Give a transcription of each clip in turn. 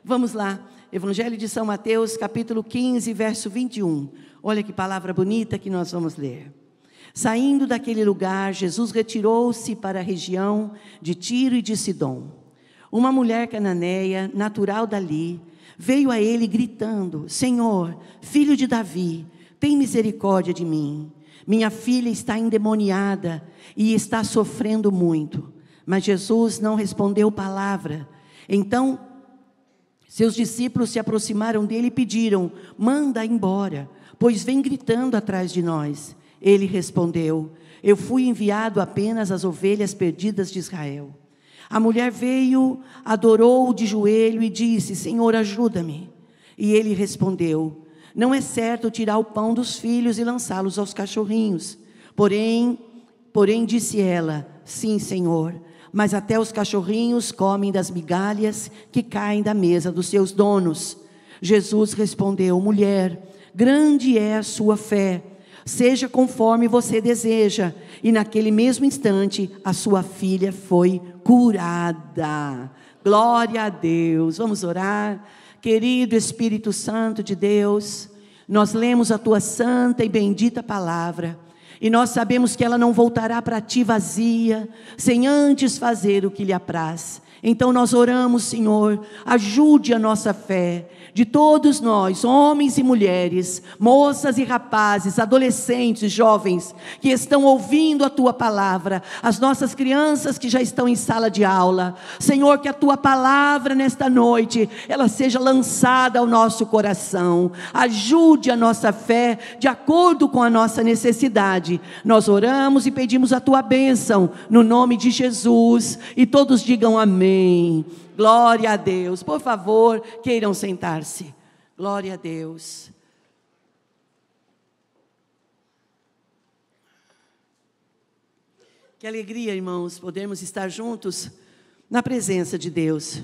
Vamos lá, Evangelho de São Mateus, capítulo 15, verso 21. Olha que palavra bonita que nós vamos ler. Saindo daquele lugar, Jesus retirou-se para a região de Tiro e de Sidom. Uma mulher cananeia, natural dali, veio a ele gritando: Senhor, filho de Davi, tem misericórdia de mim. Minha filha está endemoniada e está sofrendo muito. Mas Jesus não respondeu palavra. Então, seus discípulos se aproximaram dele e pediram: manda embora, pois vem gritando atrás de nós. Ele respondeu: eu fui enviado apenas às ovelhas perdidas de Israel. A mulher veio, adorou-o de joelho e disse: Senhor, ajuda-me. E ele respondeu: não é certo tirar o pão dos filhos e lançá-los aos cachorrinhos. Porém, disse ela: sim, Senhor, mas até os cachorrinhos comem das migalhas que caem da mesa dos seus donos. Jesus respondeu: mulher, grande é a sua fé, seja conforme você deseja. E naquele mesmo instante, a sua filha foi curada. Glória a Deus. Vamos orar. Querido Espírito Santo de Deus, nós lemos a tua santa e bendita palavra, e nós sabemos que ela não voltará para ti vazia, sem antes fazer o que lhe apraz. Então nós oramos, Senhor, ajude a nossa fé, de todos nós, homens e mulheres, moças e rapazes, adolescentes, jovens, que estão ouvindo a Tua palavra, as nossas crianças que já estão em sala de aula. Senhor, que a Tua palavra nesta noite, ela seja lançada ao nosso coração, ajude a nossa fé, de acordo com a nossa necessidade. Nós oramos e pedimos a Tua bênção, no nome de Jesus, e todos digam amém. Glória a Deus. Por favor, queiram sentar-se. Glória a Deus. Que alegria, irmãos, podermos estar juntos na presença de Deus.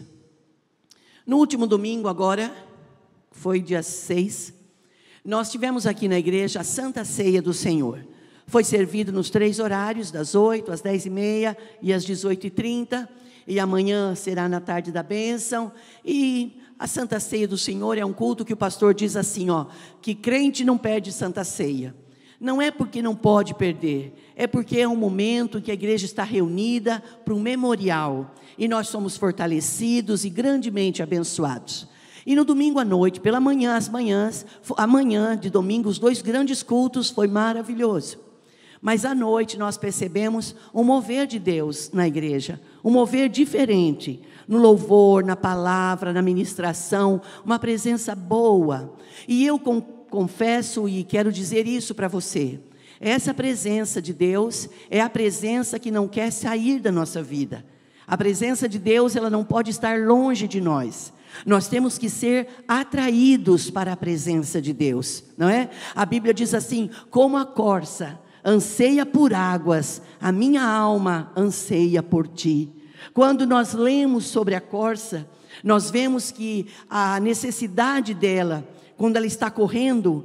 No último domingo agora, foi dia 6, nós tivemos aqui na igreja a Santa Ceia do Senhor. Foi servido nos 3 horários, das 8 às 10h30 e às 18h30. E amanhã será na tarde da bênção. E a Santa Ceia do Senhor é um culto que o pastor diz assim, que crente não perde Santa Ceia. Não é porque não pode perder, é porque é um momento que a igreja está reunida para um memorial. E nós somos fortalecidos e grandemente abençoados. E no domingo à noite, pela manhã, amanhã de domingo, os 2 grandes cultos, foi maravilhoso. Mas à noite nós percebemos um mover de Deus na igreja, um mover diferente, no louvor, na palavra, na ministração, uma presença boa. E eu confesso e quero dizer isso para você, essa presença de Deus é a presença que não quer sair da nossa vida. A presença de Deus, ela não pode estar longe de nós. Nós temos que ser atraídos para a presença de Deus, não é? A Bíblia diz assim, como a corça anseia por águas, a minha alma anseia por ti. Quando nós lemos sobre a corça, nós vemos que a necessidade dela, quando ela está correndo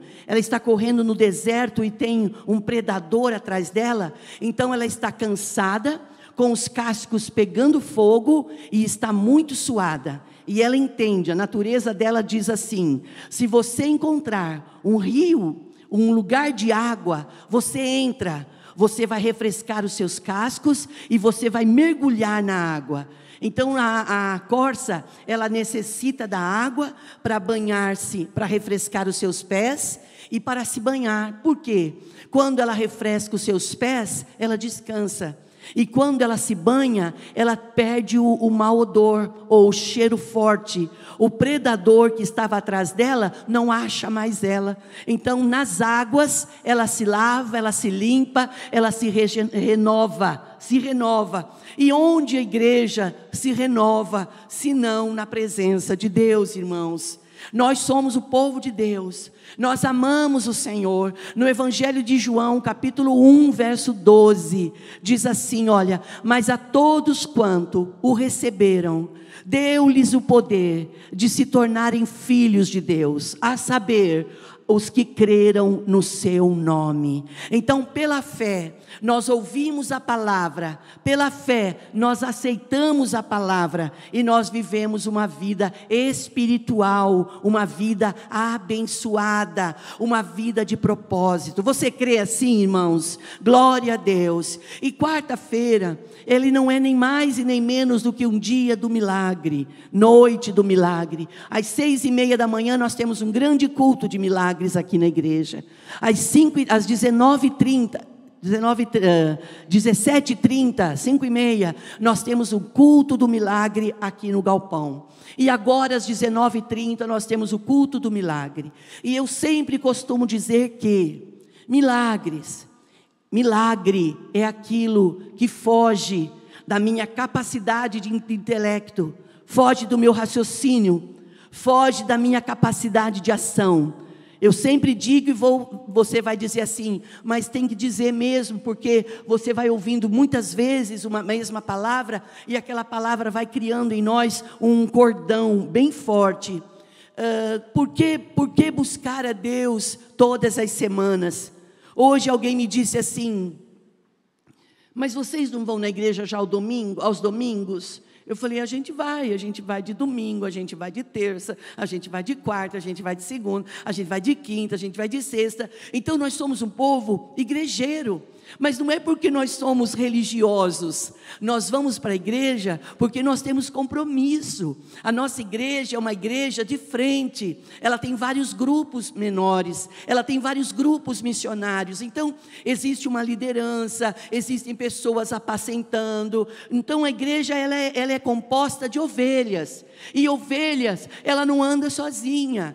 no deserto e tem um predador atrás dela, então ela está cansada, com os cascos pegando fogo e está muito suada. E ela entende, a natureza dela diz assim, se você encontrar um rio, um lugar de água, você entra, você vai refrescar os seus cascos e você vai mergulhar na água. Então a corça, ela necessita da água para banhar-se, para refrescar os seus pés e para se banhar. Por quê? Quando ela refresca os seus pés, ela descansa. E quando ela se banha, ela perde o mau odor ou o cheiro forte. O predador que estava atrás dela não acha mais ela. Então nas águas ela se lava, ela se limpa, ela se renova. E onde a igreja se renova, se não na presença de Deus, irmãos? Nós somos o povo de Deus, nós amamos o Senhor. No Evangelho de João, capítulo 1, verso 12, diz assim, olha, mas a todos quanto o receberam, deu-lhes o poder de se tornarem filhos de Deus, a saber, os que creram no seu nome. Então, pela fé, nós ouvimos a palavra, pela fé, nós aceitamos a palavra e nós vivemos uma vida espiritual, uma vida abençoada, uma vida de propósito. Você crê assim, irmãos? Glória a Deus. E quarta-feira, ele não é nem mais e nem menos do que um dia do milagre, noite do milagre. Às 6:30 da manhã nós temos um grande culto de milagres aqui na igreja. Às 19h30, 17h30, 5:30, nós temos o culto do milagre aqui no galpão. E agora às 19h30 nós temos o culto do milagre. E eu sempre costumo dizer que milagre é aquilo que foge da minha capacidade de intelecto, foge do meu raciocínio, foge da minha capacidade de ação. Eu sempre digo você vai dizer assim, mas tem que dizer mesmo, porque você vai ouvindo muitas vezes uma mesma palavra, e aquela palavra vai criando em nós um cordão bem forte. Por que buscar a Deus todas as semanas? Hoje alguém me disse assim, mas vocês não vão na igreja já aos domingos? Eu falei, a gente vai de domingo, a gente vai de terça, a gente vai de quarta, a gente vai de segunda, a gente vai de quinta, a gente vai de sexta. Então nós somos um povo igrejeiro. Mas não é porque nós somos religiosos, nós vamos para a igreja porque nós temos compromisso. A nossa igreja é uma igreja de frente, ela tem vários grupos menores, ela tem vários grupos missionários. Então existe uma liderança, existem pessoas apacentando. Então a igreja ela é composta de ovelhas. E ovelhas, ela não anda sozinha.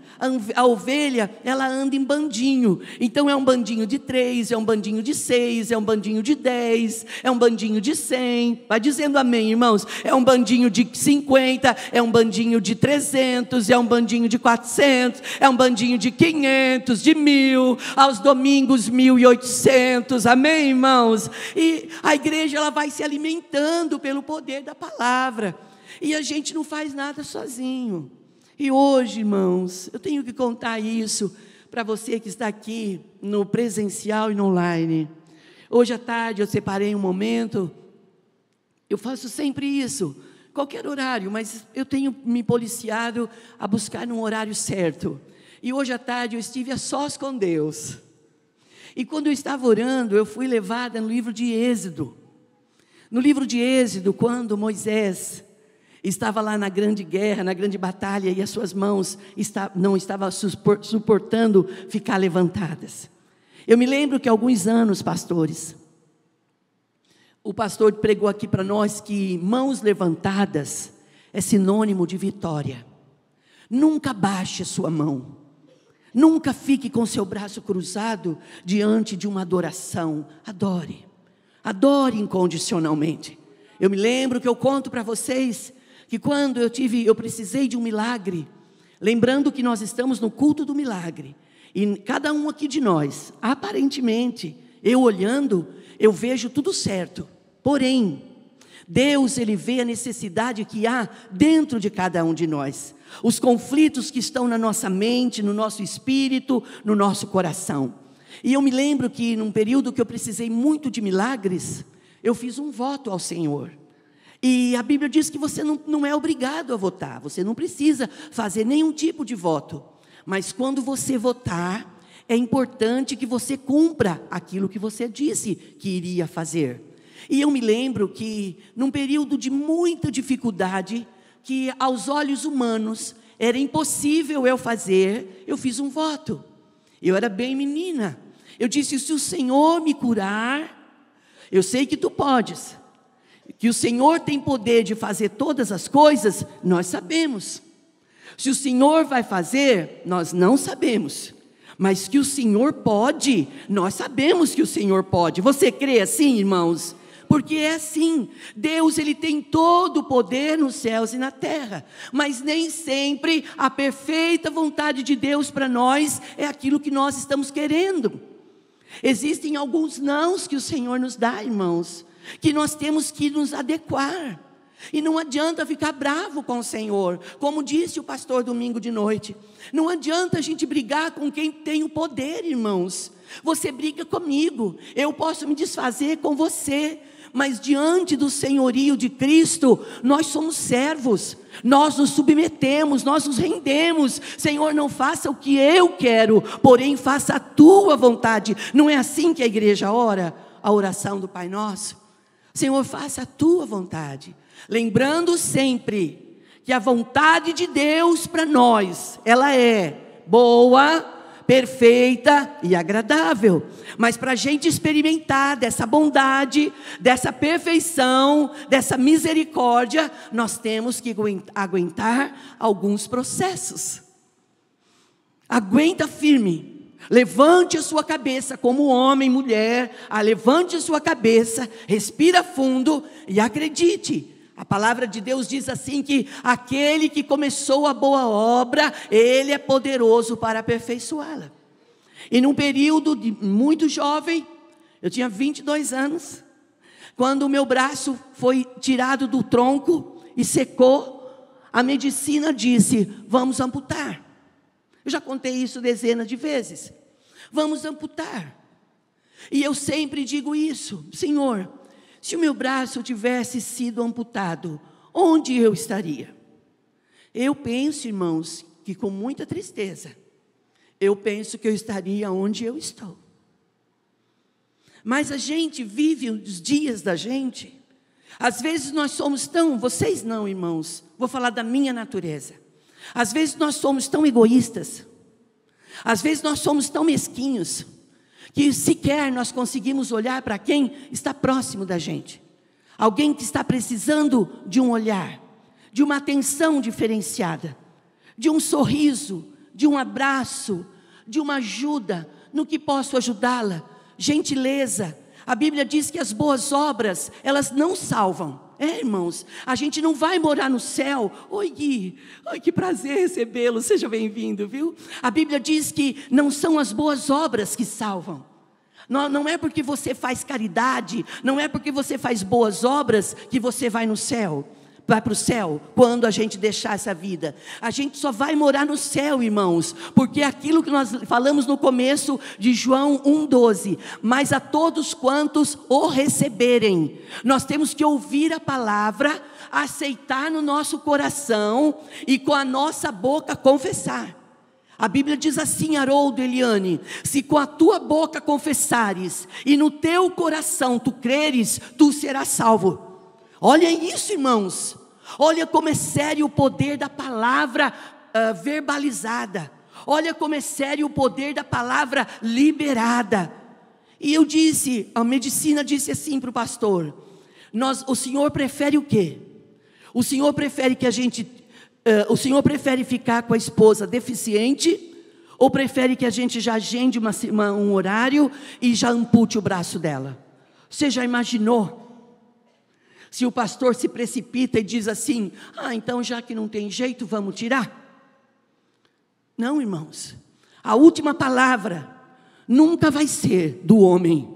A ovelha, ela anda em bandinho. Então é um bandinho de 3, é um bandinho de 6, é um bandinho de 10, é um bandinho de 100. Vai dizendo amém, irmãos. É um bandinho de 50, é um bandinho de 300, é um bandinho de 400, é um bandinho de 500, de 1000, aos domingos 1800. Amém, irmãos? E a igreja, ela vai se alimentando pelo poder da palavra. E a gente não faz nada sozinho. E hoje, irmãos, eu tenho que contar isso para você que está aqui no presencial e no online. Hoje à tarde eu separei um momento, eu faço sempre isso, qualquer horário, mas eu tenho me policiado a buscar um horário certo. E hoje à tarde eu estive a sós com Deus. E quando eu estava orando, eu fui levada no livro de Êxodo. No livro de Êxodo, quando Moisés estava lá na grande guerra, na grande batalha, e as suas mãos não estavam suportando ficar levantadas. Eu me lembro que há alguns anos, pastores, o pastor pregou aqui para nós que mãos levantadas é sinônimo de vitória. Nunca baixe a sua mão, nunca fique com seu braço cruzado diante de uma adoração. Adore incondicionalmente. Eu me lembro que eu conto para vocês que quando eu precisei de um milagre, lembrando que nós estamos no culto do milagre, e cada um aqui de nós, aparentemente, eu olhando, eu vejo tudo certo, porém, Deus, Ele vê a necessidade que há dentro de cada um de nós, os conflitos que estão na nossa mente, no nosso espírito, no nosso coração. E eu me lembro que num período que eu precisei muito de milagres, eu fiz um voto ao Senhor. E a Bíblia diz que você não é obrigado a votar, você não precisa fazer nenhum tipo de voto. Mas quando você votar, é importante que você cumpra aquilo que você disse que iria fazer. E eu me lembro que num período de muita dificuldade, que aos olhos humanos era impossível eu fazer, eu fiz um voto. Eu era bem menina. Eu disse, se o Senhor me curar, eu sei que tu podes. Que o Senhor tem poder de fazer todas as coisas, nós sabemos. Se o Senhor vai fazer, nós não sabemos. Mas que o Senhor pode, nós sabemos que o Senhor pode. Você crê assim, irmãos? Porque é assim, Deus, Ele tem todo o poder nos céus e na terra. Mas nem sempre a perfeita vontade de Deus para nós é aquilo que nós estamos querendo. Existem alguns nãos que o Senhor nos dá, irmãos, que nós temos que nos adequar. E não adianta ficar bravo com o Senhor, como disse o pastor domingo de noite. Não adianta a gente brigar com quem tem o poder, irmãos. Você briga comigo, eu posso me desfazer com você, mas diante do senhorio de Cristo, nós somos servos, nós nos submetemos, nós nos rendemos. Senhor, não faça o que eu quero, porém faça a tua vontade. Não é assim que a igreja ora? A oração do Pai Nosso? Senhor, faça a tua vontade. Lembrando sempre que a vontade de Deus para nós, ela é boa, perfeita e agradável. Mas para a gente experimentar dessa bondade, dessa perfeição, dessa misericórdia, nós temos que aguentar alguns processos. Aguenta firme. Levante a sua cabeça como homem, mulher. Levante a sua cabeça, respira fundo e acredite. A palavra de Deus diz assim que aquele que começou a boa obra, ele é poderoso para aperfeiçoá-la. E num período muito jovem, eu tinha 22 anos, quando o meu braço foi tirado do tronco e secou, a medicina disse, vamos amputar. Eu já contei isso dezenas de vezes. Vamos amputar. E eu sempre digo isso, Senhor, se o meu braço tivesse sido amputado, onde eu estaria? Eu penso, irmãos, que com muita tristeza, eu penso que eu estaria onde eu estou. Mas a gente vive os dias da gente. Às vezes nós somos tão, vocês não, irmãos, vou falar da minha natureza. Às vezes nós somos tão egoístas. Às vezes nós somos tão mesquinhos que sequer nós conseguimos olhar para quem está próximo da gente. Alguém que está precisando de um olhar, de uma atenção diferenciada, de um sorriso, de um abraço, de uma ajuda, no que posso ajudá-la, gentileza. A Bíblia diz que as boas obras, elas não salvam. Irmãos, a gente não vai morar no céu. Oi, Gui, que prazer recebê-lo, seja bem-vindo, viu? A Bíblia diz que não são as boas obras que salvam. Não é porque você faz caridade, não é porque você faz boas obras que você vai no céu. Vai para o céu, quando a gente deixar essa vida. A gente só vai morar no céu, irmãos, porque aquilo que nós falamos no começo de João 1,12, mas a todos quantos o receberem, nós temos que ouvir a palavra, aceitar no nosso coração e com a nossa boca confessar. A Bíblia diz assim, Haroldo, Eliane, se com a tua boca confessares e no teu coração tu creres, tu serás salvo. Olha isso, irmãos, olha como é sério o poder da palavra verbalizada, olha como é sério o poder da palavra liberada. E eu disse, a medicina disse assim para o pastor, o senhor prefere o quê? O senhor prefere o senhor prefere ficar com a esposa deficiente, ou prefere que a gente já agende um horário e já ampute o braço dela? Você já imaginou? Se o pastor se precipita e diz assim, então já que não tem jeito, vamos tirar? Não, irmãos, a última palavra nunca vai ser do homem.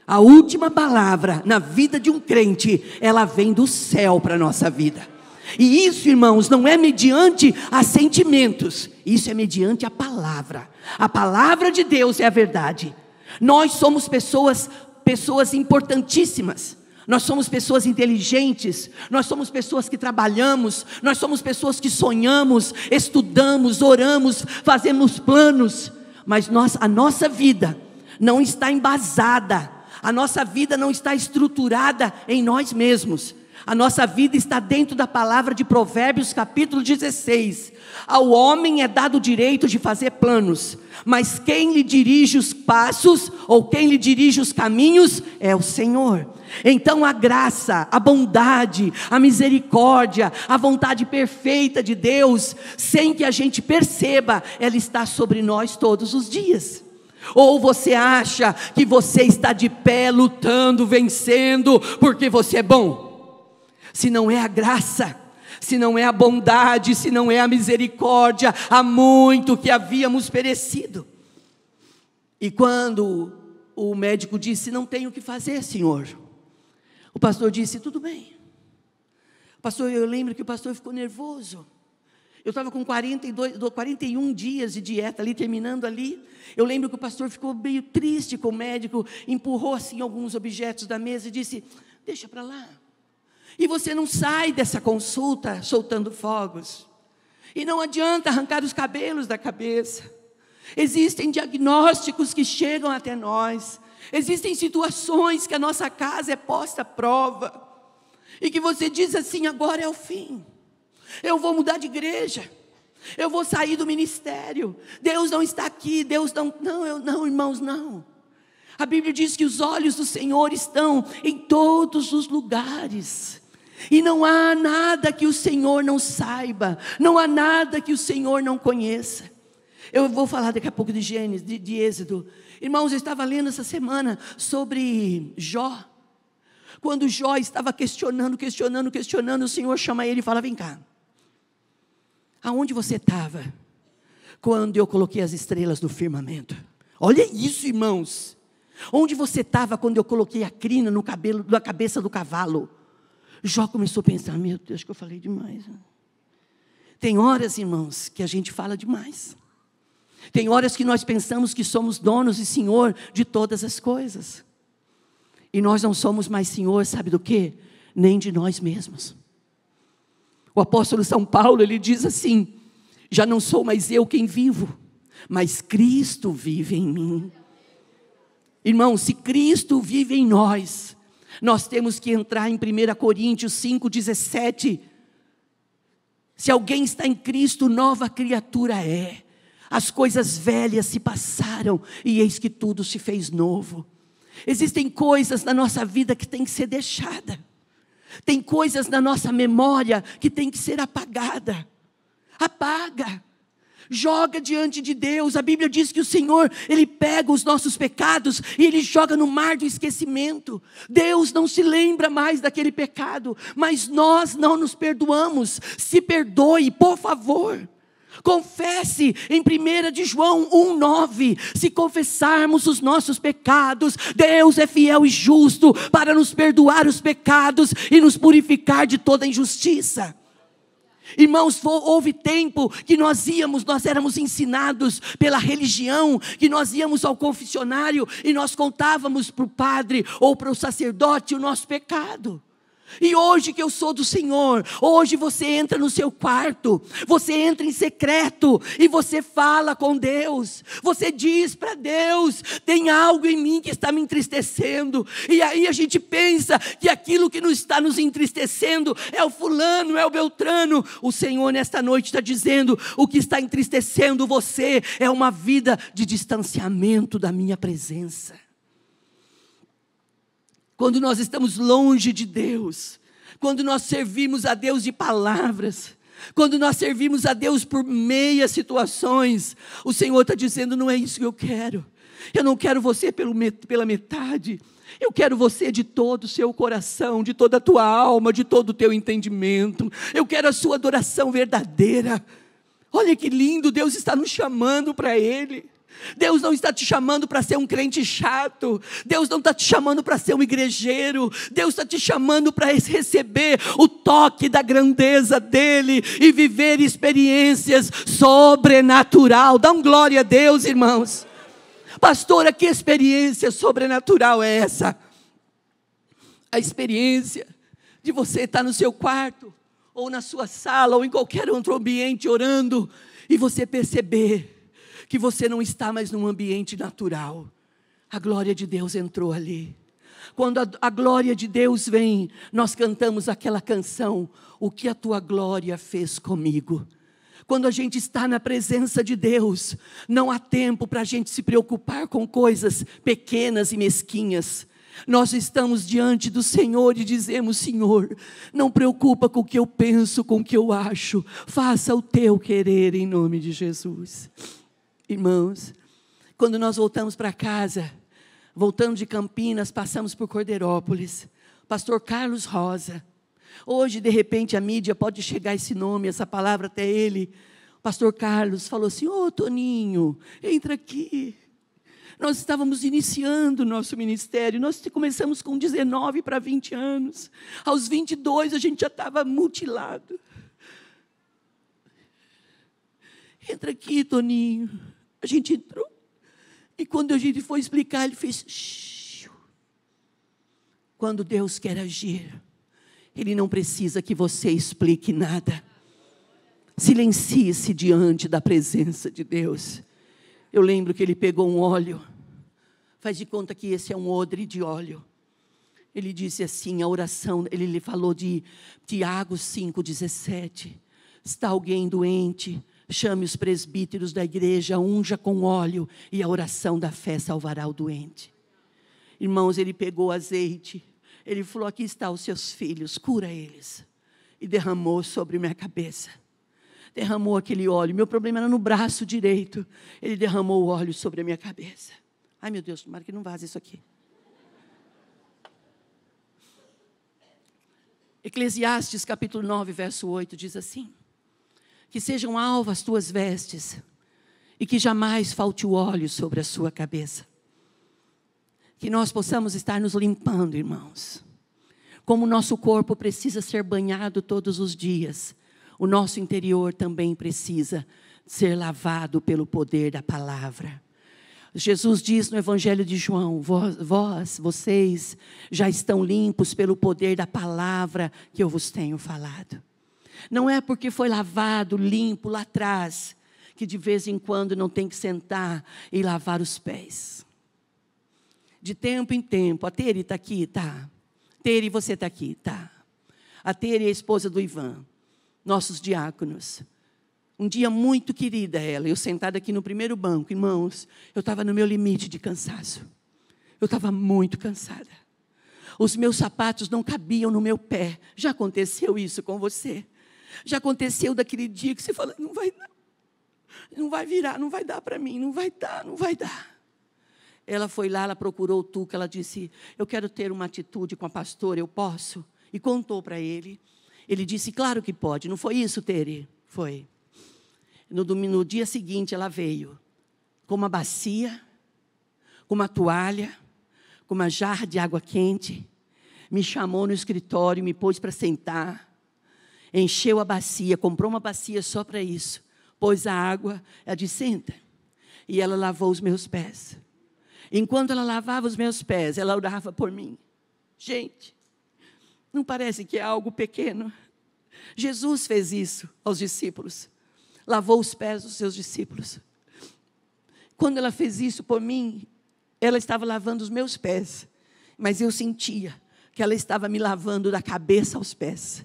A última palavra na vida de um crente, ela vem do céu para a nossa vida. E isso, irmãos, não é mediante assentimentos, isso é mediante a palavra. A palavra de Deus é a verdade. Nós somos pessoas importantíssimas. Nós somos pessoas inteligentes, nós somos pessoas que trabalhamos, nós somos pessoas que sonhamos, estudamos, oramos, fazemos planos, mas a nossa vida não está embasada, a nossa vida não está estruturada em nós mesmos. A nossa vida está dentro da palavra de Provérbios capítulo 16. Ao homem é dado o direito de fazer planos, mas quem lhe dirige os passos, ou quem lhe dirige os caminhos, é o Senhor. Então a graça, a bondade, a misericórdia, a vontade perfeita de Deus, sem que a gente perceba, ela está sobre nós todos os dias. Ou você acha que você está de pé, lutando, vencendo, porque você é bom? Se não é a graça, se não é a bondade, se não é a misericórdia, há muito que havíamos perecido. E quando o médico disse, não tenho o que fazer, senhor, o pastor disse, tudo bem, Pastor, eu lembro que o pastor ficou nervoso. Eu estava com 41 dias de dieta ali, terminando ali. Eu lembro que o pastor ficou meio triste com o médico, empurrou assim alguns objetos da mesa e disse: deixa para lá. E você não sai dessa consulta soltando fogos. E não adianta arrancar os cabelos da cabeça. Existem diagnósticos que chegam até nós. Existem situações que a nossa casa é posta à prova. E que você diz assim: agora é o fim. Eu vou mudar de igreja. Eu vou sair do ministério. Deus não está aqui. Deus não... Não, irmãos, não. A Bíblia diz que os olhos do Senhor estão em todos os lugares. E não há nada que o Senhor não saiba. Não há nada que o Senhor não conheça. Eu vou falar daqui a pouco de Gênesis, de Êxodo. Irmãos, eu estava lendo essa semana sobre Jó. Quando Jó estava questionando, o Senhor chama ele e fala: vem cá. Aonde você estava quando eu coloquei as estrelas no firmamento? Olha isso, irmãos. Onde você estava quando eu coloquei a crina no cabelo, na cabeça do cavalo? Jó começou a pensar: meu Deus, acho que eu falei demais. Tem horas, irmãos, que a gente fala demais. Tem horas que nós pensamos que somos donos e senhor de todas as coisas. E nós não somos mais senhor, sabe do quê? Nem de nós mesmos. O apóstolo São Paulo, ele diz assim: já não sou mais eu quem vivo, mas Cristo vive em mim. Irmão, se Cristo vive em nós, nós temos que entrar em 1 Coríntios 5,17. Se alguém está em Cristo, nova criatura é. As coisas velhas se passaram e eis que tudo se fez novo. Existem coisas na nossa vida que tem que ser deixada. Tem coisas na nossa memória que tem que ser apagada. Apaga. Joga diante de Deus. A Bíblia diz que o Senhor, Ele pega os nossos pecados e Ele joga no mar do esquecimento. Deus não se lembra mais daquele pecado, mas nós não nos perdoamos. Se perdoe, por favor. Confesse em 1 de João 1,9. Se confessarmos os nossos pecados, Deus é fiel e justo para nos perdoar os pecados e nos purificar de toda injustiça. Irmãos, houve tempo que nós éramos ensinados pela religião, que nós íamos ao confessionário e nós contávamos para o padre ou para o sacerdote o nosso pecado. E hoje que eu sou do Senhor, hoje você entra no seu quarto, você entra em secreto e você fala com Deus. Você diz para Deus: tem algo em mim que está me entristecendo. E aí a gente pensa que aquilo que nos está nos entristecendo é o fulano, é o beltrano. O Senhor nesta noite está dizendo: o que está entristecendo você é uma vida de distanciamento da minha presença. Quando nós estamos longe de Deus, quando nós servimos a Deus de palavras, quando nós servimos a Deus por meias situações, o Senhor está dizendo: não é isso que eu quero. Eu não quero você pela metade. Eu quero você de todo o seu coração, de toda a tua alma, de todo o teu entendimento. Eu quero a sua adoração verdadeira. Olha que lindo, Deus está nos chamando para Ele. Deus não está te chamando para ser um crente chato. Deus não está te chamando para ser um igrejeiro. Deus está te chamando para receber o toque da grandeza dEle e viver experiências sobrenatural. Dá um glória a Deus, irmãos. Pastora, que experiência sobrenatural é essa? A experiência de você estar no seu quarto, ou na sua sala, ou em qualquer outro ambiente orando, e você perceber que você não está mais num ambiente natural. A glória de Deus entrou ali. Quando a glória de Deus vem, nós cantamos aquela canção: o que a tua glória fez comigo. Quando a gente está na presença de Deus, não há tempo para a gente se preocupar com coisas pequenas e mesquinhas. Nós estamos diante do Senhor e dizemos: Senhor, não preocupa com o que eu penso, com o que eu acho. Faça o teu querer em nome de Jesus. Irmãos, quando nós voltamos para casa, voltando de Campinas, passamos por Cordeirópolis, pastor Carlos Rosa. Hoje, de repente, a mídia pode chegar esse nome, essa palavra até ele. O pastor Carlos falou assim: ô Toninho, entra aqui. Nós estávamos iniciando o nosso ministério. Nós começamos com 19 para 20 anos. Aos 22 a gente já estava mutilado. Entra aqui, Toninho. A gente entrou. E quando a gente foi explicar, ele fez... Shh. Quando Deus quer agir, Ele não precisa que você explique nada. Silencie-se diante da presença de Deus. Eu lembro que ele pegou um óleo. Faz de conta que esse é um odre de óleo. Ele disse assim, a oração, ele lhe falou de Tiago 5,17. Está alguém doente? Chame os presbíteros da igreja, unja com óleo, e a oração da fé salvará o doente. Irmãos, ele pegou azeite, ele falou, aqui estão os seus filhos, cura eles. E derramou sobre minha cabeça. Derramou aquele óleo, meu problema era no braço direito. Ele derramou o óleo sobre a minha cabeça. Ai meu Deus, tomara que não vaze isso aqui. Eclesiastes capítulo 9, verso 8, diz assim: que sejam alvas as tuas vestes, e que jamais falte o óleo sobre a sua cabeça. Que nós possamos estar nos limpando, irmãos. Como o nosso corpo precisa ser banhado todos os dias, o nosso interior também precisa ser lavado pelo poder da palavra. Jesus diz no Evangelho de João, vocês já estão limpos pelo poder da palavra que eu vos tenho falado. Não é porque foi lavado, limpo lá atrás, que de vez em quando não tem que sentar e lavar os pés. De tempo em tempo, a Tere está aqui, tá? Tere, você está aqui, tá? A Tere é a esposa do Ivan, nossos diáconos. Um dia muito querida ela, eu sentada aqui no primeiro banco, irmãos, eu estava no meu limite de cansaço. Eu estava muito cansada. Os meus sapatos não cabiam no meu pé. Já aconteceu isso com você? Já aconteceu daquele dia que você fala, não vai dar, não vai virar, não vai dar para mim, não vai dar. Ela foi lá, ela procurou o Tuca, ela disse, eu quero ter uma atitude com a pastora, eu posso? E contou para ele. Ele disse, claro que pode. Não foi isso, Tere? Foi. No dia seguinte ela veio com uma bacia, com uma toalha, com uma jarra de água quente, me chamou no escritório, me pôs para sentar, encheu a bacia, comprou uma bacia só para isso, pôs a água, ela disse, senta, e ela lavou os meus pés. Enquanto ela lavava os meus pés, ela orava por mim. Gente, não parece que é algo pequeno? Jesus fez isso aos discípulos. Lavou os pés dos seus discípulos. Quando ela fez isso por mim, ela estava lavando os meus pés. Mas eu sentia que ela estava me lavando da cabeça aos pés.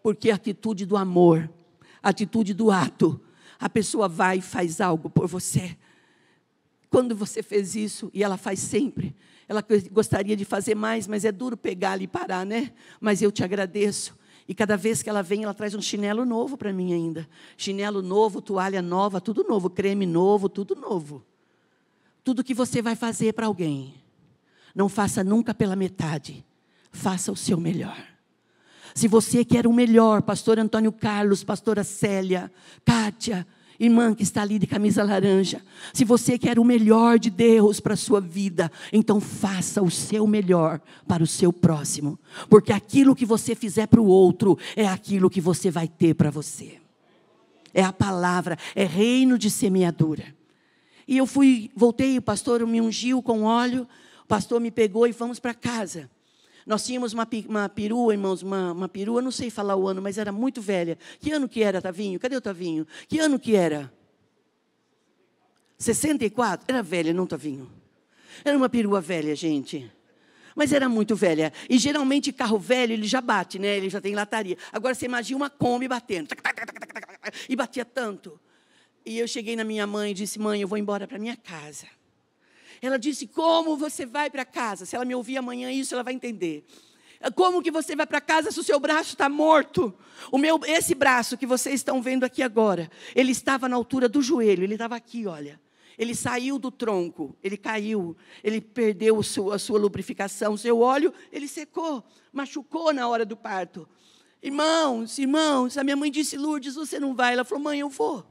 Porque a atitude do amor, a atitude do ato, a pessoa vai e faz algo por você. Quando você fez isso, e ela faz sempre, ela gostaria de fazer mais, mas é duro pegar ali e parar, né? Mas eu te agradeço. E cada vez que ela vem, ela traz um chinelo novo para mim ainda. Chinelo novo, toalha nova, tudo novo. Creme novo, tudo novo. Tudo que você vai fazer para alguém, não faça nunca pela metade. Faça o seu melhor. Se você quer o melhor, pastor Antônio Carlos, pastora Célia, Kátia, irmã que está ali de camisa laranja, se você quer o melhor de Deus para a sua vida, então faça o seu melhor para o seu próximo, porque aquilo que você fizer para o outro, é aquilo que você vai ter para você. É a palavra, é reino de semeadura. E eu voltei, o pastor me ungiu com óleo, o pastor me pegou e fomos para casa. Nós tínhamos uma perua, irmãos, uma perua, não sei falar o ano, mas era muito velha. Que ano que era, Tavinho? Cadê o Tavinho? Que ano que era? 64? Era velha, não, Tavinho? Era uma perua velha, gente. Mas era muito velha. E geralmente carro velho, ele já bate, né? Ele já tem lataria. Agora você imagina uma Kombi batendo. E batia tanto. E eu cheguei na minha mãe e disse, mãe, eu vou embora para minha casa. Ela disse, como você vai para casa? Se ela me ouvir amanhã isso, ela vai entender. Como que você vai para casa se o seu braço está morto? Esse braço que vocês estão vendo aqui agora, ele estava na altura do joelho, ele estava aqui, olha. Ele saiu do tronco, ele caiu, ele perdeu a sua lubrificação, o seu óleo, ele secou, machucou na hora do parto. Irmãos, a minha mãe disse, Lourdes, você não vai? Ela falou, mãe, eu vou.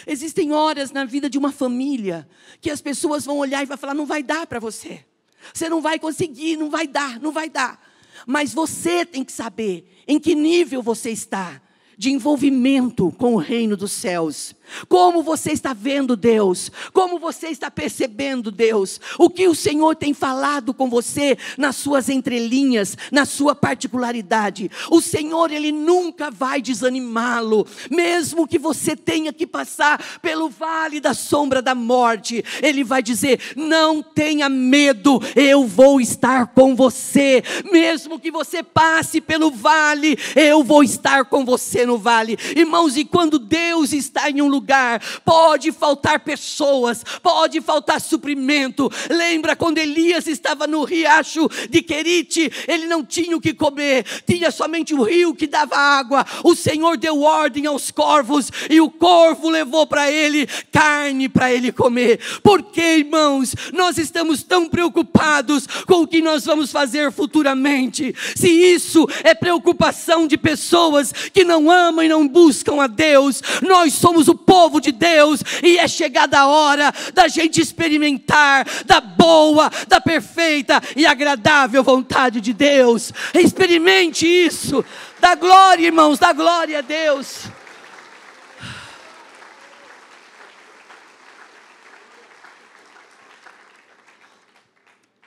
Existem horas na vida de uma família que as pessoas vão olhar e vão falar: não vai dar para você. Você não vai conseguir, não vai dar, não vai dar. Mas você tem que saber em que nível você está de envolvimento com o reino dos céus. Como você está vendo Deus? Como você está percebendo Deus? O que o Senhor tem falado com você nas suas entrelinhas, na sua particularidade? O Senhor, Ele nunca vai desanimá-lo, mesmo que você tenha que passar pelo vale da sombra da morte. Ele vai dizer: não tenha medo, eu vou estar com você. Mesmo que você passe pelo vale, eu vou estar com você no vale. Irmãos, e quando Deus está em um lugar, pode faltar pessoas, pode faltar suprimento. Lembra quando Elias estava no riacho de Querite? Ele não tinha o que comer, tinha somente o rio que dava água. O Senhor deu ordem aos corvos, e o corvo levou para ele carne para ele comer. Por que, irmãos, nós estamos tão preocupados com o que nós vamos fazer futuramente? Se isso é preocupação de pessoas que não amam e não buscam a Deus, nós somos o povo de Deus, e é chegada a hora da gente experimentar da boa, da perfeita e agradável vontade de Deus. Experimente isso. Dá glória, irmãos, dá glória a Deus.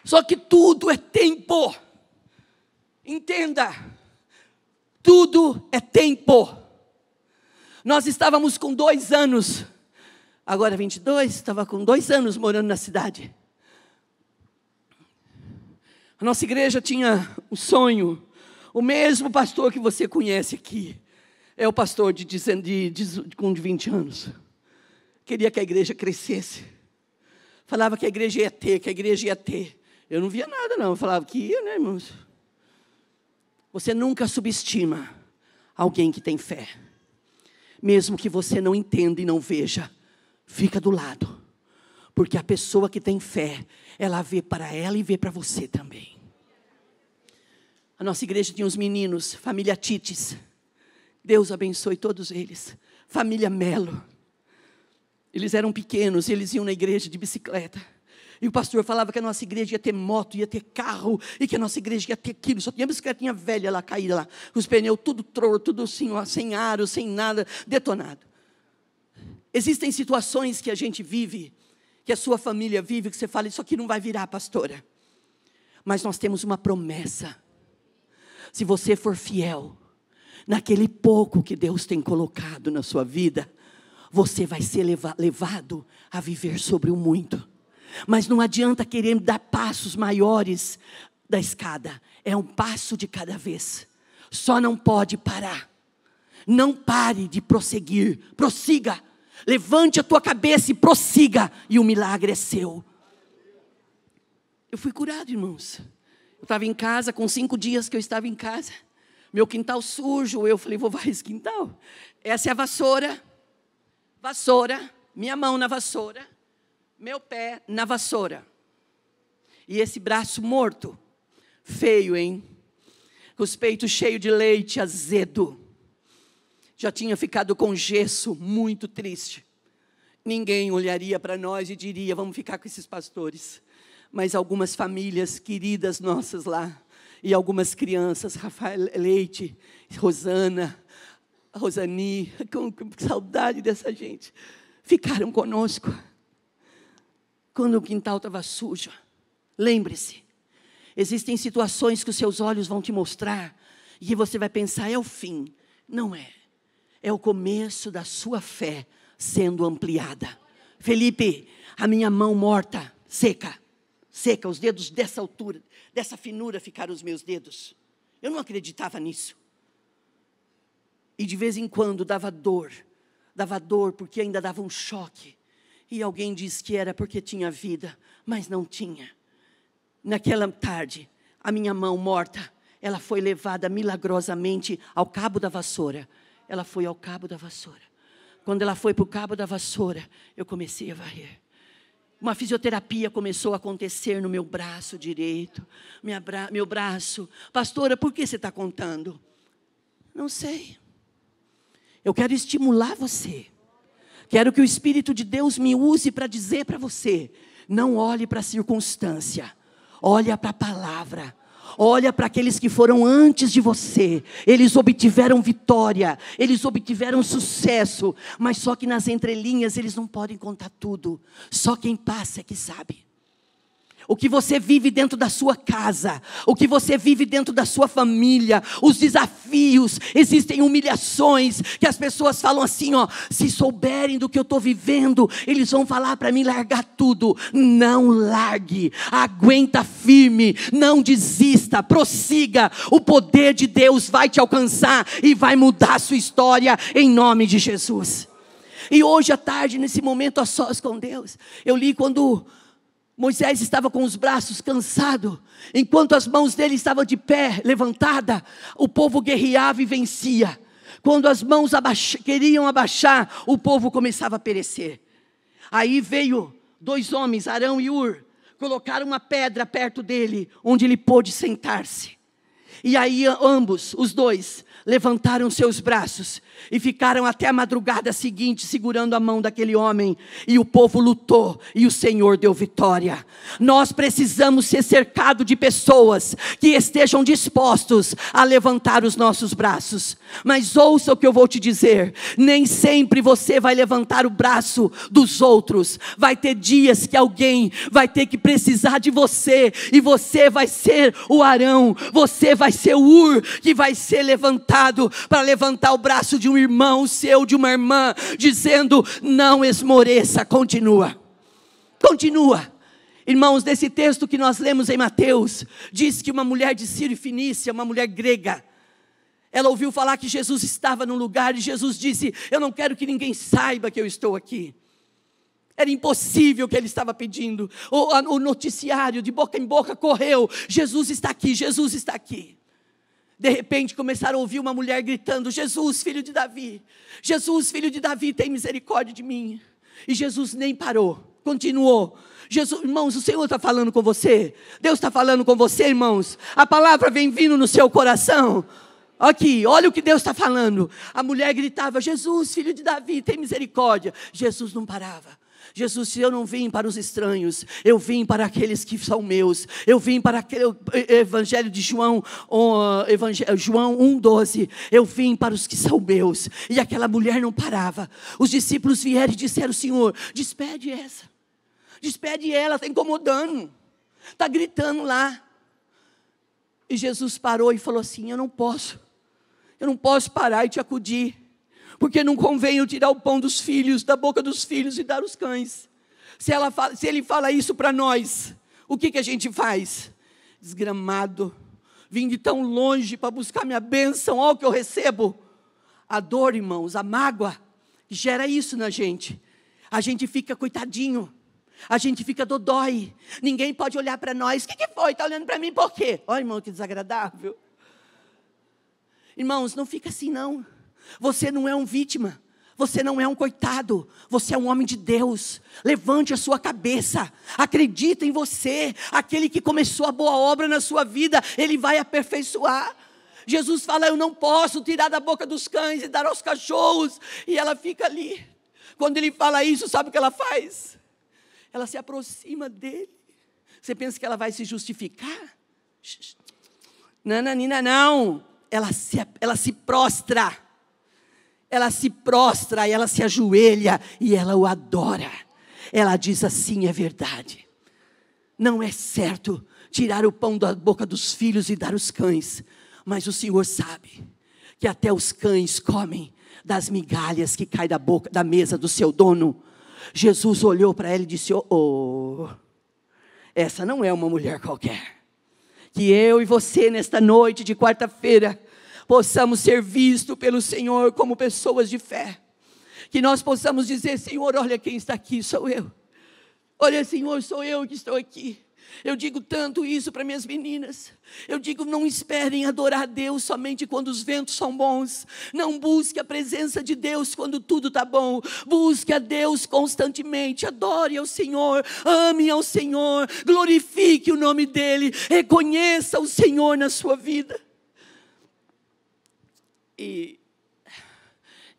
Só que tudo é tempo. Entenda, tudo é tempo. Nós estávamos com 2 anos, agora 22, estava com 2 anos morando na cidade. A nossa igreja tinha um sonho. O mesmo pastor que você conhece aqui é o pastor com 20 anos. Queria que a igreja crescesse. Falava que a igreja ia ter, que a igreja ia ter. Eu não via nada não, eu falava que ia, né, irmãos? Você nunca subestima alguém que tem fé. Mesmo que você não entenda e não veja, fica do lado. Porque a pessoa que tem fé, ela vê para ela e vê para você também. A nossa igreja tinha uns meninos, família Tites. Deus abençoe todos eles. Família Melo. Eles eram pequenos, eles iam na igreja de bicicleta. E o pastor falava que a nossa igreja ia ter moto, ia ter carro, e que a nossa igreja ia ter aquilo. Só tinha bicicletinha velha lá, caída lá. Os pneus tudo torto, tudo assim, ó, sem aro, sem nada, detonado. Existem situações que a gente vive, que a sua família vive, que você fala: isso aqui não vai virar, pastora. Mas nós temos uma promessa. Se você for fiel naquele pouco que Deus tem colocado na sua vida, você vai ser levado a viver sobre o muito. Mas não adianta querer dar passos maiores da escada. É um passo de cada vez. Só não pode parar. Não pare de prosseguir. Prossiga. Levante a tua cabeça e prossiga. E o milagre é seu. Eu fui curado, irmãos. Eu estava em casa, com 5 dias que eu estava em casa. Meu quintal sujo. Eu falei: vou varrer esse quintal. Essa é a vassoura. Vassoura. Minha mão na vassoura. Meu pé na vassoura. E esse braço morto. Feio, hein? Com os peitos cheios de leite azedo. Já tinha ficado com gesso, muito triste. Ninguém olharia para nós e diria: vamos ficar com esses pastores. Mas algumas famílias queridas nossas lá, e algumas crianças, Rafael Leite, Rosana, Rosani, com saudade dessa gente, ficaram conosco. Quando o quintal estava sujo. Lembre-se, existem situações que os seus olhos vão te mostrar, e que você vai pensar: é o fim. Não é. É o começo da sua fé sendo ampliada. Felipe, a minha mão morta, seca, os dedos dessa altura, dessa finura ficaram os meus dedos. Eu não acreditava nisso. E de vez em quando dava dor porque ainda dava um choque. E alguém disse que era porque tinha vida, mas não tinha. Naquela tarde, a minha mão morta, ela foi levada milagrosamente ao cabo da vassoura. Ela foi ao cabo da vassoura. Quando ela foi para o cabo da vassoura, eu comecei a varrer. Uma fisioterapia começou a acontecer no meu braço direito. Meu braço. Pastora, por que você está contando? Não sei. Eu quero estimular você. Quero que o Espírito de Deus me use para dizer para você: não olhe para a circunstância, olha para a palavra. Olha para aqueles que foram antes de você. Eles obtiveram vitória, eles obtiveram sucesso, mas só que nas entrelinhas eles não podem contar tudo. Só quem passa é que sabe. O que você vive dentro da sua casa, o que você vive dentro da sua família, os desafios, existem humilhações, que as pessoas falam assim, ó, se souberem do que eu estou vivendo, eles vão falar para mim largar tudo. Não largue, aguenta firme, não desista, prossiga, o poder de Deus vai te alcançar e vai mudar a sua história, em nome de Jesus. E hoje à tarde, nesse momento a sós com Deus, eu li quando Moisés estava com os braços cansados, enquanto as mãos dele estavam de pé, levantada, o povo guerreava e vencia. Quando as mãos queriam abaixar, o povo começava a perecer. Aí veio 2 homens, Arão e Ur, colocaram uma pedra perto dele, onde ele pôde sentar-se. E aí ambos, os 2, levantaram seus braços e ficaram até a madrugada seguinte segurando a mão daquele homem, e o povo lutou e o Senhor deu vitória. Nós precisamos ser cercados de pessoas que estejam dispostos a levantar os nossos braços. Mas ouça o que eu vou te dizer: nem sempre você vai levantar o braço dos outros. Vai ter dias que alguém vai ter que precisar de você, e você vai ser o Arão, você vai ser o Ur, que vai ser levantado para levantar o braço de um irmão seu, de uma irmã, dizendo: não esmoreça, continua. Irmãos, nesse texto que nós lemos em Mateus, diz que uma mulher de Ciro e Fenícia, uma mulher grega, ela ouviu falar que Jesus estava num lugar, e Jesus disse: eu não quero que ninguém saiba que eu estou aqui. Era impossível o que ele estava pedindo. O noticiário de boca em boca correu: Jesus está aqui, Jesus está aqui. De repente começaram a ouvir uma mulher gritando: Jesus, filho de Davi, Jesus, filho de Davi, tem misericórdia de mim. E Jesus nem parou, continuou. Jesus, irmãos, o Senhor está falando com você, Deus está falando com você, irmãos. A palavra vem vindo no seu coração. Aqui, olha o que Deus está falando. A mulher gritava: Jesus, filho de Davi, tem misericórdia. Jesus não parava. Jesus disse: eu não vim para os estranhos, eu vim para aqueles que são meus. Eu vim para aquele evangelho de João 1,12. Eu vim para os que são meus. E aquela mulher não parava. Os discípulos vieram e disseram: Senhor, despede ela, está incomodando, está gritando lá. E Jesus parou e falou assim: eu não posso parar e te acudir, porque não convém eu tirar o pão dos filhos da boca dos filhos e dar aos cães. Se ele fala isso para nós, o que a gente faz? Desgramado, vim de tão longe para buscar minha bênção, olha o que eu recebo. A dor, irmãos, a mágoa, gera isso na gente. A gente fica coitadinho, a gente fica dodói. Ninguém pode olhar para nós: o que foi? Está olhando para mim por quê? Olha, irmão, que desagradável. Irmãos, não fica assim não. Você não é um vítima, você não é um coitado, você é um homem de Deus. Levante a sua cabeça, acredita em você. Aquele que começou a boa obra na sua vida, Ele vai aperfeiçoar. Jesus fala: eu não posso tirar da boca dos cães e dar aos cachorros. E ela fica ali. Quando Ele fala isso, sabe o que ela faz? Ela se aproxima dele. Você pensa que ela vai se justificar? Nananina, não. Ela se prostra. Ela se prostra, ela se ajoelha e ela o adora. Ela diz assim: é verdade, não é certo tirar o pão da boca dos filhos e dar aos cães, mas o Senhor sabe que até os cães comem das migalhas que caem da mesa do seu dono. Jesus olhou para ela e disse: essa não é uma mulher qualquer. Que eu e você nesta noite de quarta-feira possamos ser vistos pelo Senhor como pessoas de fé. Que nós possamos dizer: Senhor, olha quem está aqui, sou eu. Olha, Senhor, sou eu que estou aqui. Eu digo tanto isso para minhas meninas. Eu digo: não esperem adorar a Deus somente quando os ventos são bons. Não busque a presença de Deus quando tudo está bom. Busque a Deus constantemente. Adore ao Senhor, ame ao Senhor, glorifique o nome dEle, reconheça o Senhor na sua vida. E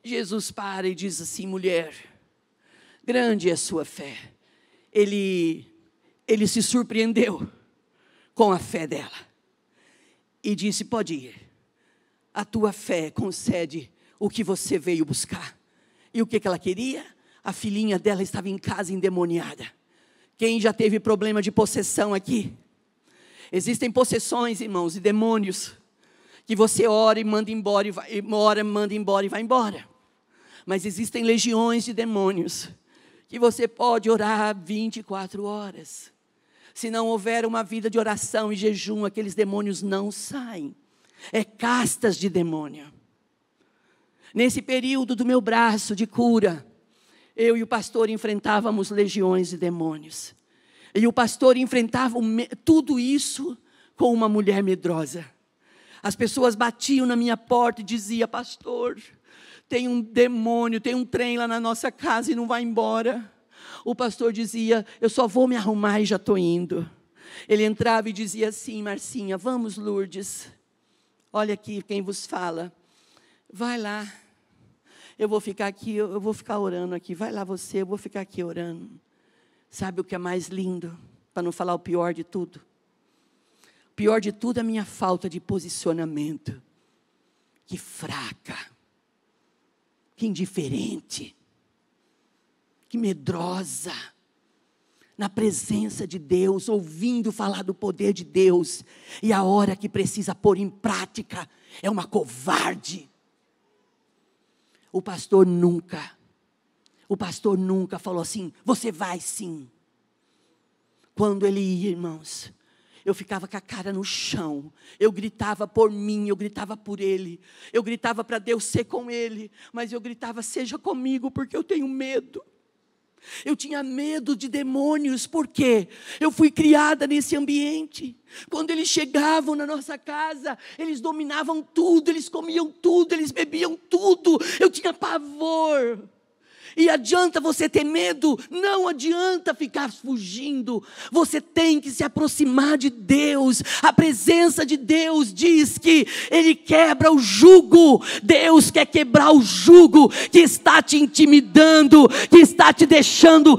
Jesus para e diz assim: mulher, Grande é a sua fé. Ele se surpreendeu com a fé dela. E disse, pode ir. A tua fé concede o que você veio buscar. E o que ela queria? A filhinha dela estava em casa endemoniada. Quem já teve problema de possessão aqui? Existem possessões, irmãos, e demônios, que você ora e manda embora, manda embora e vai embora. Mas existem legiões de demônios, que você pode orar 24 horas. Se não houver uma vida de oração e jejum, aqueles demônios não saem. É castas de demônio. Nesse período do meu braço de cura, eu e o pastor enfrentávamos legiões de demônios. E o pastor enfrentava tudo isso com uma mulher medrosa. As pessoas batiam na minha porta e diziam, pastor, tem um demônio, tem um trem lá na nossa casa e não vai embora. O pastor dizia, eu só vou me arrumar e já estou indo. Ele entrava e dizia assim, Marcinha, vamos Lourdes, olha aqui quem vos fala, vai lá, eu vou ficar aqui, eu vou ficar orando aqui, vai lá você, eu vou ficar aqui orando. Sabe o que é mais lindo, para não falar o pior de tudo? O pior de tudo é a minha falta de posicionamento. Que fraca, que indiferente, que medrosa, na presença de Deus, ouvindo falar do poder de Deus, e a hora que precisa pôr em prática, é uma covarde. O pastor nunca falou assim, você vai sim. Quando ele ia, irmãos, eu ficava com a cara no chão, eu gritava por mim, eu gritava por ele, eu gritava para Deus ser com ele, mas eu gritava, seja comigo, porque eu tenho medo. Eu tinha medo de demônios, porque eu fui criada nesse ambiente. Quando eles chegavam na nossa casa, eles dominavam tudo, eles comiam tudo, eles bebiam tudo, eu tinha pavor. E adianta você ter medo? Não adianta ficar fugindo. Você tem que se aproximar de Deus. A presença de Deus diz que Ele quebra o jugo. Deus quer quebrar o jugo que está te intimidando, que está te deixando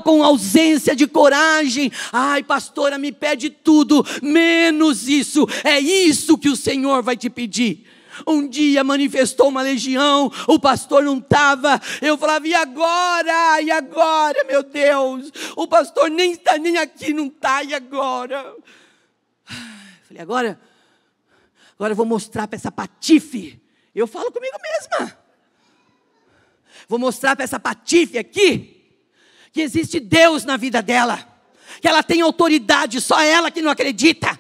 com ausência de coragem. Ai, pastora, me pede tudo, menos isso. É isso que o Senhor vai te pedir. Um dia manifestou uma legião, o pastor não estava, eu falava, e agora, meu Deus, o pastor nem está nem aqui, não está, e agora? Falei, agora eu vou mostrar para essa patife, eu falo comigo mesma, vou mostrar para essa patife aqui, que existe Deus na vida dela, que ela tem autoridade, só ela que não acredita.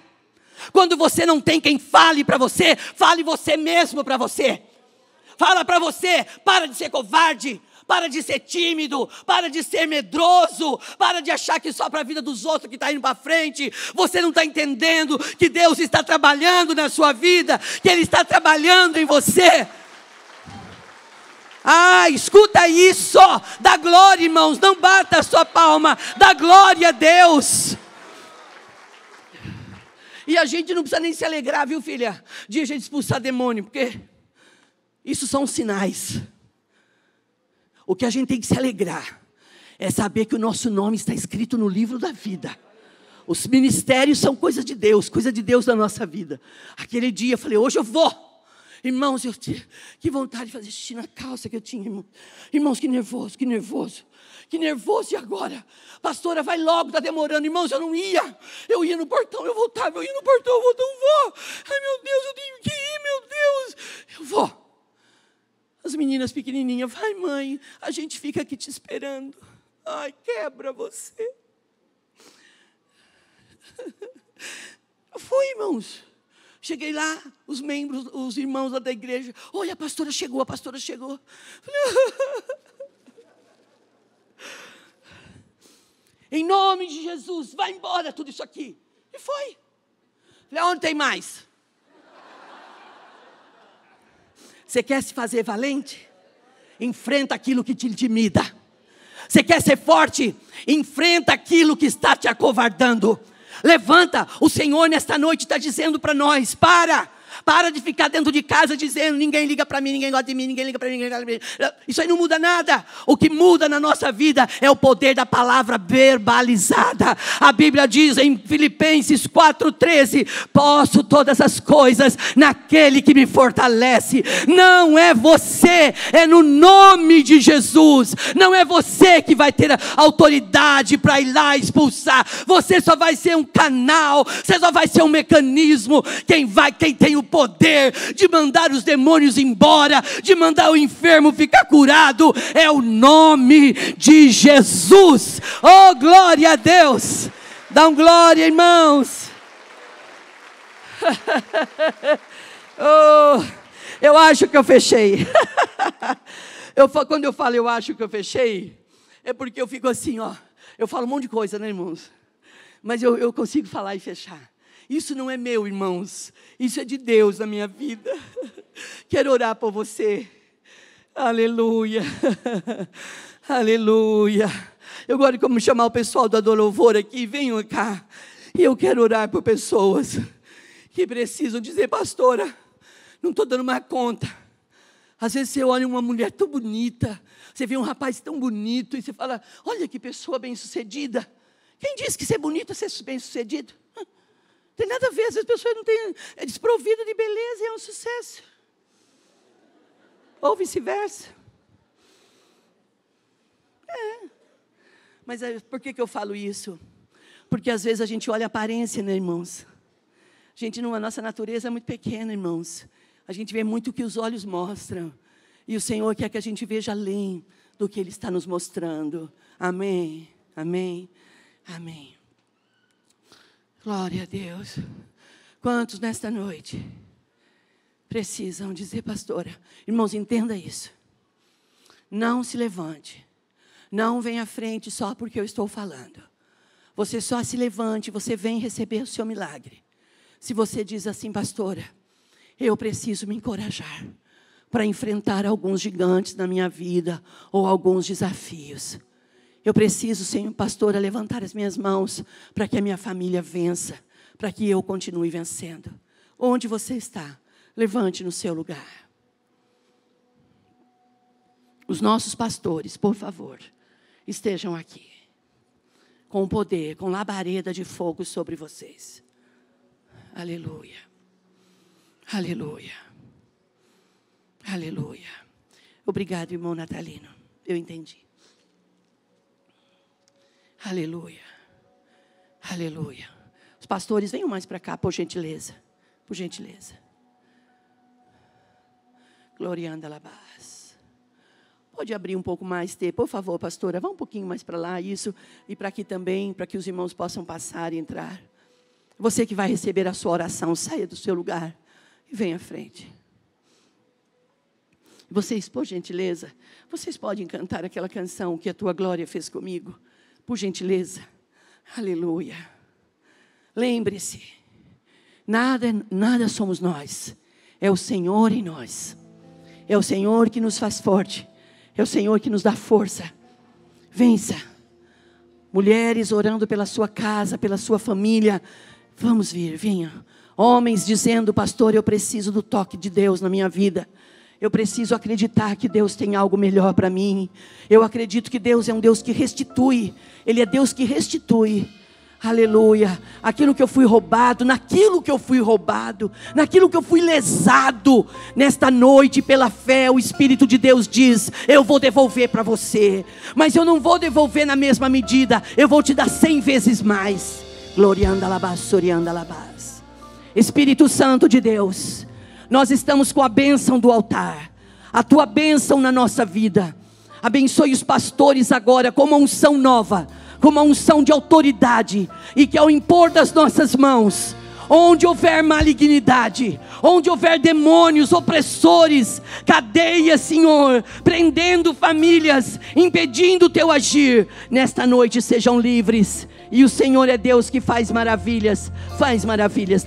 Quando você não tem quem fale para você, fale você mesmo para você. Fala para você, para de ser covarde, para de ser tímido, para de ser medroso, para de achar que só para a vida dos outros que está indo para frente. Você não está entendendo que Deus está trabalhando na sua vida, que Ele está trabalhando em você. Ah, escuta isso, dá glória, irmãos, não bata a sua palma, dá glória a Deus. E a gente não precisa nem se alegrar, viu, filha, de a gente expulsar demônio, porque isso são sinais. O que a gente tem que se alegrar é saber que o nosso nome está escrito no livro da vida. Os ministérios são coisa de Deus na nossa vida. Aquele dia eu falei, hoje eu vou. Irmãos, que vontade de fazer xixi na calça que eu tinha, irmão. Irmãos, que nervoso. E agora? Pastora, vai logo, está demorando. Irmãos, eu ia no portão, eu voltava, vou. Ai, meu Deus, eu tenho que ir, meu Deus. Eu vou. As meninas pequenininhas, vai mãe, a gente fica aqui te esperando. Ai, quebra você. Eu fui, irmãos. Cheguei lá, os irmãos lá da igreja. Olha, a pastora chegou. Em nome de Jesus, vai embora tudo isso aqui. E foi. Falei, onde tem mais? Você quer se fazer valente? Enfrenta aquilo que te intimida. Você quer ser forte? Enfrenta aquilo que está te acovardando. Levanta, o Senhor nesta noite está dizendo para nós, para Para de ficar dentro de casa dizendo: ninguém liga para mim, ninguém gosta de mim, ninguém liga para mim, ninguém gosta de mim. Isso aí não muda nada. O que muda na nossa vida é o poder da palavra verbalizada. A Bíblia diz em Filipenses 4,13: posso todas as coisas naquele que me fortalece. Não é você, é no nome de Jesus. Não é você que vai ter a autoridade para ir lá expulsar. Você só vai ser um canal, você só vai ser um mecanismo. Quem tem o poder de mandar os demônios embora, de mandar o enfermo ficar curado, é o nome de Jesus. Oh, glória a Deus! Dá um glória, irmãos. Oh, eu acho que eu fechei. Quando eu falo eu acho que eu fechei, é porque eu fico assim, ó. Eu falo um monte de coisa, né, irmãos? Mas eu consigo falar e fechar. Isso não é meu, irmãos. Isso é de Deus na minha vida. Quero orar por você. Aleluia. Aleluia. Eu gosto de como chamar o pessoal do Ador Louvor aqui. Venham cá. E eu quero orar por pessoas que precisam dizer: pastora, não estou dando mais conta. Às vezes você olha uma mulher tão bonita, você vê um rapaz tão bonito e você fala: olha que pessoa bem-sucedida. Quem disse que ser bonito é ser bem-sucedido? Tem nada a ver, às vezes a pessoa não tem, é desprovida de beleza e é um sucesso. Ou vice-versa. Mas por que eu falo isso? Porque às vezes a gente olha a aparência, né, irmãos? A nossa natureza é muito pequena, irmãos. A gente vê muito o que os olhos mostram. E o Senhor quer que a gente veja além do que Ele está nos mostrando. Amém, amém, amém. Glória a Deus. Quantos nesta noite precisam dizer: pastora? Irmãos, entenda isso. Não se levante. Não venha à frente só porque eu estou falando. Você só se levante, você vem receber o seu milagre. Se você diz assim: pastora, eu preciso me encorajar para enfrentar alguns gigantes na minha vida ou alguns desafios. Eu preciso, Senhor, pastora, levantar as minhas mãos para que a minha família vença, para que eu continue vencendo. Onde você está? Levante no seu lugar. Os nossos pastores, por favor, estejam aqui, com poder, com labareda de fogo sobre vocês. Aleluia. Aleluia. Aleluia. Obrigado, irmão Natalino. Eu entendi. Aleluia. Aleluia. Os pastores, venham mais para cá, por gentileza. Por gentileza. Glorianda Labás. Pode abrir um pouco mais, por favor, pastora. Vá um pouquinho mais para lá, isso. E para aqui também, para que os irmãos possam passar e entrar. Você que vai receber a sua oração, saia do seu lugar e venha à frente. Vocês, por gentileza, vocês podem cantar aquela canção que a tua glória fez comigo. Por gentileza. Aleluia. Lembre-se, nada somos nós. É o Senhor em nós. É o Senhor que nos faz forte. É o Senhor que nos dá força. Vença. Mulheres orando pela sua casa, pela sua família. Vamos vir, venha. Homens dizendo: pastor, eu preciso do toque de Deus na minha vida. Eu preciso acreditar que Deus tem algo melhor para mim. Eu acredito que Deus é um Deus que restitui. Ele é Deus que restitui. Aleluia. Aquilo que eu fui roubado, naquilo que eu fui roubado, naquilo que eu fui lesado, nesta noite, pela fé, o Espírito de Deus diz: eu vou devolver para você. Mas eu não vou devolver na mesma medida. Eu vou te dar 100 vezes mais. Glorianda Labás, Sorianda Labás. Espírito Santo de Deus, nós estamos com a bênção do altar, a tua bênção na nossa vida. Abençoe os pastores agora com uma unção nova, com uma unção de autoridade, e que ao impor das nossas mãos, onde houver malignidade, onde houver demônios, opressores, cadeias, Senhor, prendendo famílias, impedindo o teu agir, nesta noite sejam livres. E o Senhor é Deus que faz maravilhas,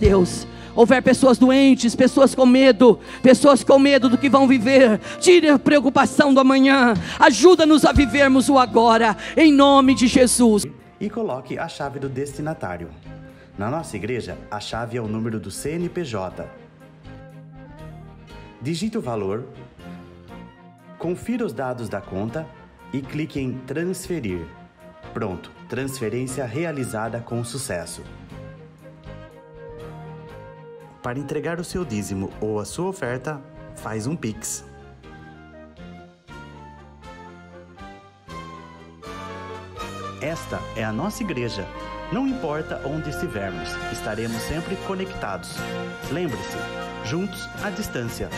Deus. Houver pessoas doentes, pessoas com medo do que vão viver, tire a preocupação do amanhã, ajuda-nos a vivermos o agora, em nome de Jesus. E coloque a chave do destinatário. Na nossa igreja, a chave é o número do CNPJ. digite o valor, confira os dados da conta e clique em transferir. Pronto, transferência realizada com sucesso. Para entregar o seu dízimo ou a sua oferta, faz um Pix. Esta é a nossa igreja. Não importa onde estivermos, estaremos sempre conectados. Lembre-se, juntos à distância.